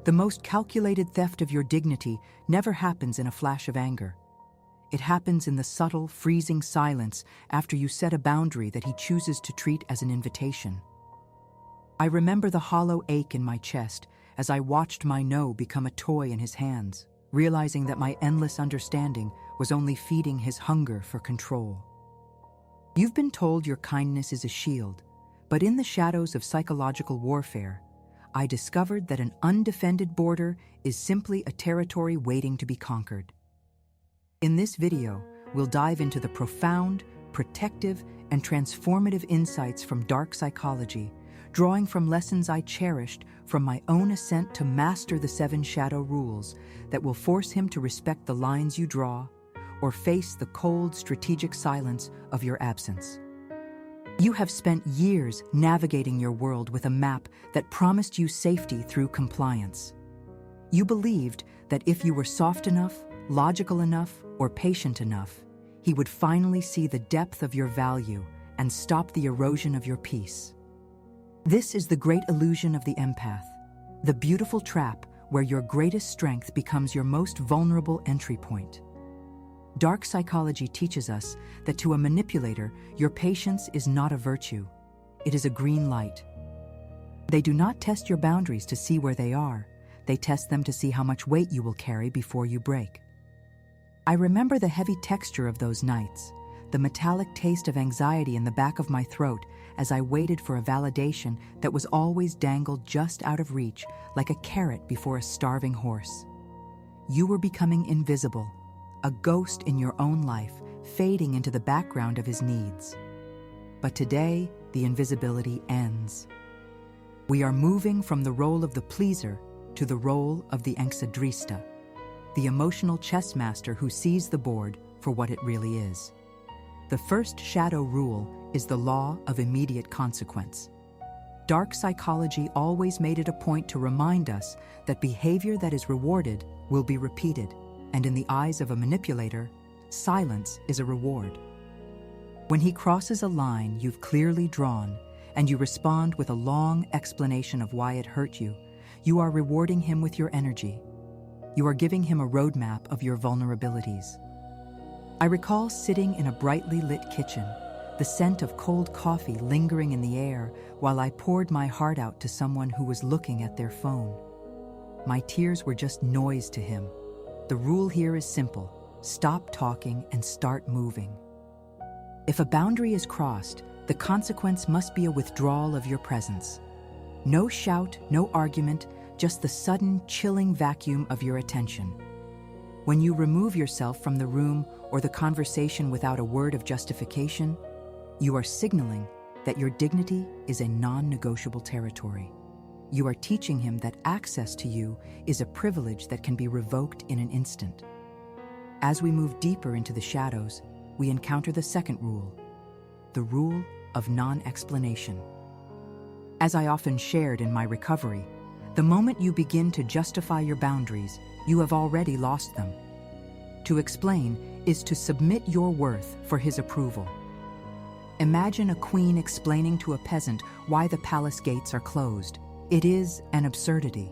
The most calculated theft of your dignity never happens in a flash of anger. It happens in the subtle, freezing silence after you set a boundary that he chooses to treat as an invitation. I remember the hollow ache in my chest as I watched my no become a toy in his hands, realizing that my endless understanding was only feeding his hunger for control. You've been told your kindness is a shield, but in the shadows of psychological warfare, I discovered that an undefended border is simply a territory waiting to be conquered. In this video, we'll dive into the profound, protective, and transformative insights from dark psychology, drawing from lessons I cherished from my own ascent to master the 7 shadow rules that will force him to respect the lines you draw or face the cold, strategic silence of your absence. You have spent years navigating your world with a map that promised you safety through compliance. You believed that if you were soft enough, logical enough, or patient enough, he would finally see the depth of your value and stop the erosion of your peace. This is the great illusion of the empath, the beautiful trap where your greatest strength becomes your most vulnerable entry point. Dark psychology teaches us that to a manipulator, your patience is not a virtue. It is a green light. They do not test your boundaries to see where they are. They test them to see how much weight you will carry before you break. I remember the heavy texture of those nights, the metallic taste of anxiety in the back of my throat as I waited for a validation that was always dangled just out of reach, like a carrot before a starving horse. You were becoming invisible, a ghost in your own life, fading into the background of his needs. But today, the invisibility ends. We are moving from the role of the pleaser to the role of the Enxadrista, the emotional chessmaster who sees the board for what it really is. The first shadow rule is the law of immediate consequence. Dark psychology always made it a point to remind us that behavior that is rewarded will be repeated, and in the eyes of a manipulator, silence is a reward. When he crosses a line you've clearly drawn, and you respond with a long explanation of why it hurt you, you are rewarding him with your energy. You are giving him a roadmap of your vulnerabilities. I recall sitting in a brightly lit kitchen, the scent of cold coffee lingering in the air while I poured my heart out to someone who was looking at their phone. My tears were just noise to him. The rule here is simple: stop talking and start moving. If a boundary is crossed, the consequence must be a withdrawal of your presence. No shout, no argument, just the sudden, chilling vacuum of your attention. When you remove yourself from the room or the conversation without a word of justification, you are signaling that your dignity is a non-negotiable territory. You are teaching him that access to you is a privilege that can be revoked in an instant. As we move deeper into the shadows, we encounter the second rule, the rule of non-explanation. As I often shared in my recovery, the moment you begin to justify your boundaries, you have already lost them. To explain is to submit your worth for his approval. Imagine a queen explaining to a peasant why the palace gates are closed. It is an absurdity.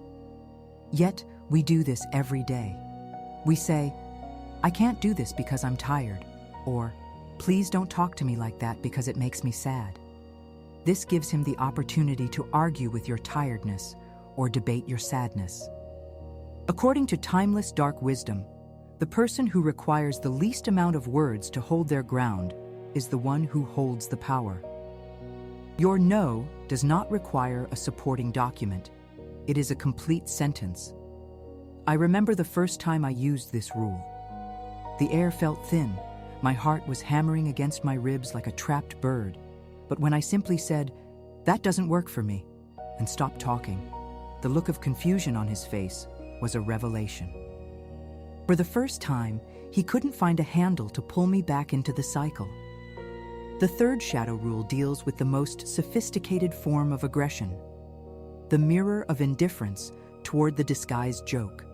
Yet, we do this every day. We say, "I can't do this because I'm tired," or "Please don't talk to me like that because it makes me sad." This gives him the opportunity to argue with your tiredness or debate your sadness. According to timeless dark wisdom, the person who requires the least amount of words to hold their ground is the one who holds the power. Your no does not require a supporting document. It is a complete sentence. I remember the first time I used this rule. The air felt thin. My heart was hammering against my ribs like a trapped bird. But when I simply said, "That doesn't work for me," and stopped talking, the look of confusion on his face was a revelation. For the first time, he couldn't find a handle to pull me back into the cycle. The third shadow rule deals with the most sophisticated form of aggression, the mirror of indifference toward the disguised joke.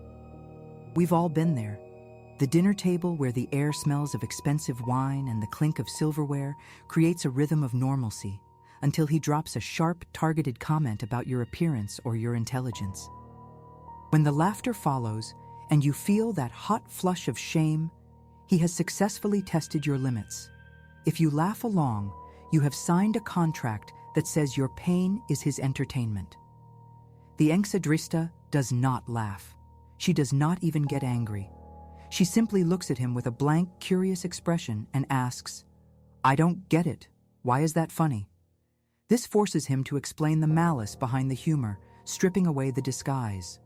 We've all been there. The dinner table where the air smells of expensive wine and the clink of silverware creates a rhythm of normalcy until he drops a sharp, targeted comment about your appearance or your intelligence. When the laughter follows and you feel that hot flush of shame, he has successfully tested your limits. If you laugh along, you have signed a contract that says your pain is his entertainment. The Enxadrista does not laugh. She does not even get angry. She simply looks at him with a blank, curious expression and asks, "I don't get it. Why is that funny?" This forces him to explain the malice behind the humor, stripping away the disguise.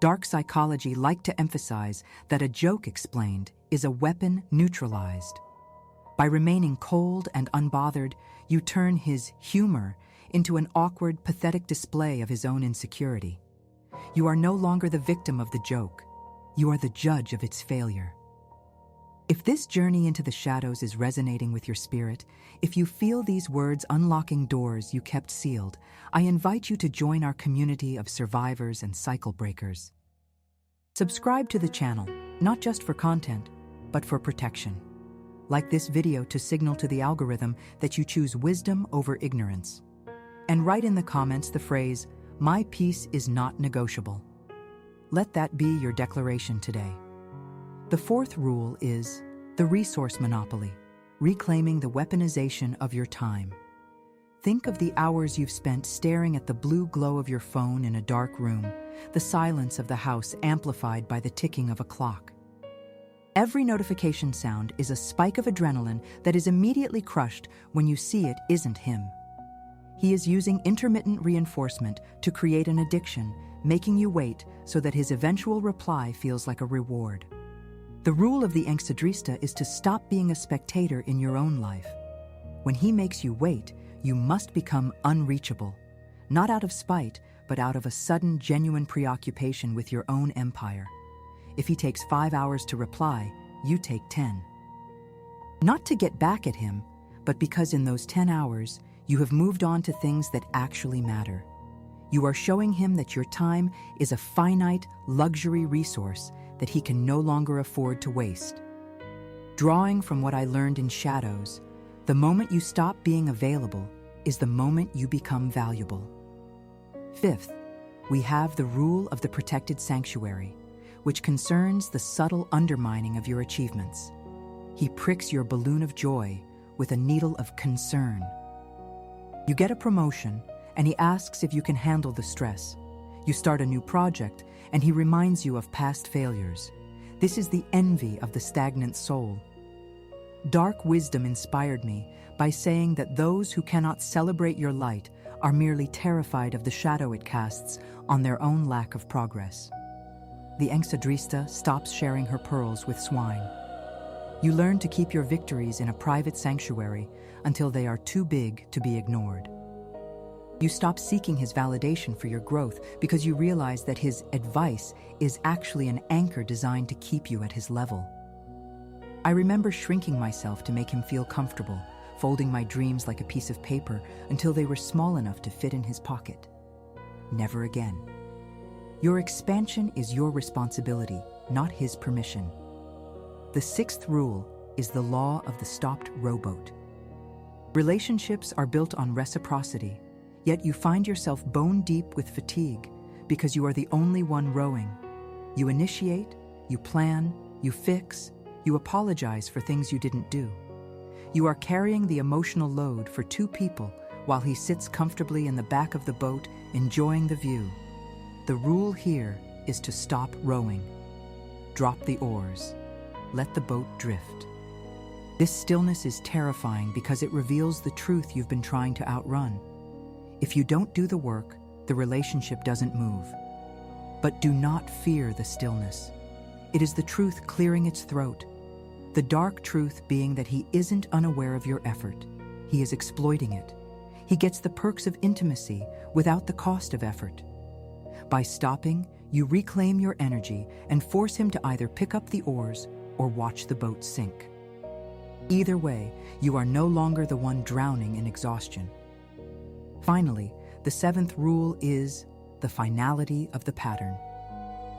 Dark psychology like to emphasize that a joke explained is a weapon neutralized. By remaining cold and unbothered, you turn his humor into an awkward, pathetic display of his own insecurity. You are no longer the victim of the joke. You are the judge of its failure. If this journey into the shadows is resonating with your spirit, if you feel these words unlocking doors you kept sealed, I invite you to join our community of survivors and cycle breakers. Subscribe to the channel, not just for content, but for protection. Like this video to signal to the algorithm that you choose wisdom over ignorance. And write in the comments the phrase, "My peace is not negotiable." Let that be your declaration today. The fourth rule is the resource monopoly, reclaiming the weaponization of your time. Think of the hours you've spent staring at the blue glow of your phone in a dark room, the silence of the house amplified by the ticking of a clock. Every notification sound is a spike of adrenaline that is immediately crushed when you see it isn't him. He is using intermittent reinforcement to create an addiction, making you wait so that his eventual reply feels like a reward. The rule of the Enxadrista is to stop being a spectator in your own life. When he makes you wait, you must become unreachable, not out of spite, but out of a sudden, genuine preoccupation with your own empire. If he takes 5 hours to reply, you take 10. Not to get back at him, but because in those 10 hours, you have moved on to things that actually matter. You are showing him that your time is a finite, luxury resource that he can no longer afford to waste. Drawing from what I learned in Shadows, the moment you stop being available is the moment you become valuable. Fifth, we have the rule of the protected sanctuary, which concerns the subtle undermining of your achievements. He pricks your balloon of joy with a needle of concern. You get a promotion, and he asks if you can handle the stress. You start a new project, and he reminds you of past failures. This is the envy of the stagnant soul. Dark wisdom inspired me by saying that those who cannot celebrate your light are merely terrified of the shadow it casts on their own lack of progress. The Enxadrista stops sharing her pearls with swine. You learn to keep your victories in a private sanctuary until they are too big to be ignored. You stop seeking his validation for your growth because you realize that his advice is actually an anchor designed to keep you at his level. I remember shrinking myself to make him feel comfortable, folding my dreams like a piece of paper until they were small enough to fit in his pocket. Never again. Your expansion is your responsibility, not his permission. The sixth rule is the law of the stopped rowboat. Relationships are built on reciprocity, yet you find yourself bone deep with fatigue because you are the only one rowing. You initiate, you plan, you fix, you apologize for things you didn't do. You are carrying the emotional load for two people while he sits comfortably in the back of the boat enjoying the view. The rule here is to stop rowing. Drop the oars. Let the boat drift. This stillness is terrifying because it reveals the truth you've been trying to outrun. If you don't do the work, the relationship doesn't move. But do not fear the stillness. It is the truth clearing its throat. The dark truth being that he isn't unaware of your effort. He is exploiting it. He gets the perks of intimacy without the cost of effort. By stopping, you reclaim your energy and force him to either pick up the oars or watch the boat sink. Either way, you are no longer the one drowning in exhaustion. Finally, the seventh rule is the finality of the pattern.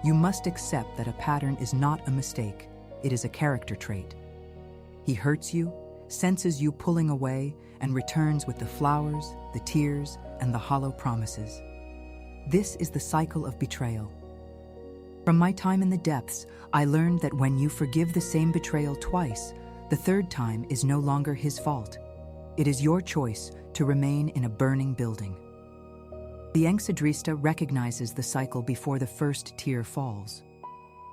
You must accept that a pattern is not a mistake, it is a character trait. He hurts you, senses you pulling away, and returns with the flowers, the tears, and the hollow promises. This is the cycle of betrayal. From my time in the depths, I learned that when you forgive the same betrayal twice, the third time is no longer his fault. It is your choice to remain in a burning building. The Enxadrista recognizes the cycle before the first tear falls.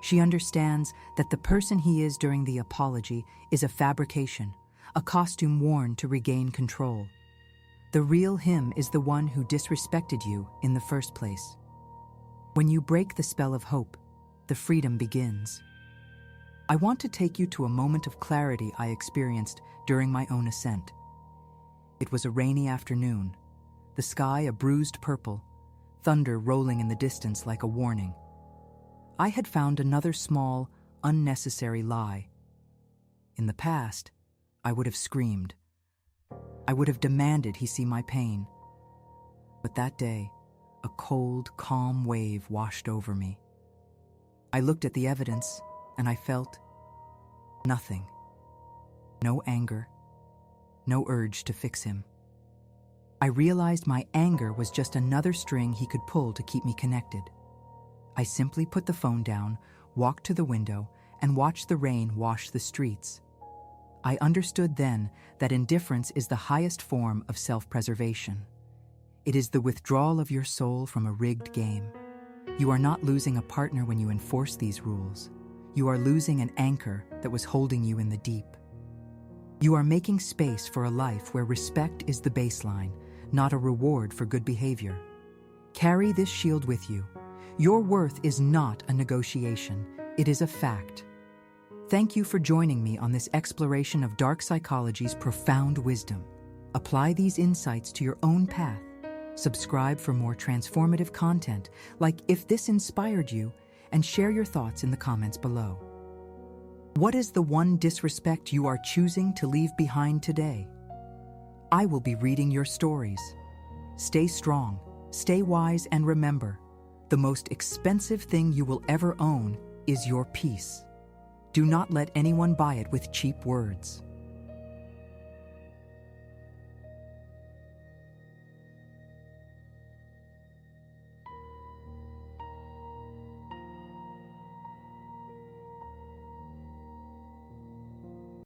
She understands that the person he is during the apology is a fabrication, a costume worn to regain control. The real him is the one who disrespected you in the first place. When you break the spell of hope, the freedom begins. I want to take you to a moment of clarity I experienced during my own ascent. It was a rainy afternoon, the sky a bruised purple, thunder rolling in the distance like a warning. I had found another small, unnecessary lie. In the past, I would have screamed. I would have demanded he see my pain. But that day, a cold, calm wave washed over me. I looked at the evidence, and I felt nothing. No anger, no urge to fix him. I realized my anger was just another string he could pull to keep me connected. I simply put the phone down, walked to the window, and watched the rain wash the streets. I understood then that indifference is the highest form of self-preservation. It is the withdrawal of your soul from a rigged game. You are not losing a partner when you enforce these rules. You are losing an anchor that was holding you in the deep. You are making space for a life where respect is the baseline, not a reward for good behavior. Carry this shield with you. Your worth is not a negotiation, it is a fact. Thank you for joining me on this exploration of dark psychology's profound wisdom. Apply these insights to your own path. Subscribe for more transformative content, like If This Inspired You, and share your thoughts in the comments below. What is the one disrespect you are choosing to leave behind today? I will be reading your stories. Stay strong, stay wise, and remember, the most expensive thing you will ever own is your peace. Do not let anyone buy it with cheap words.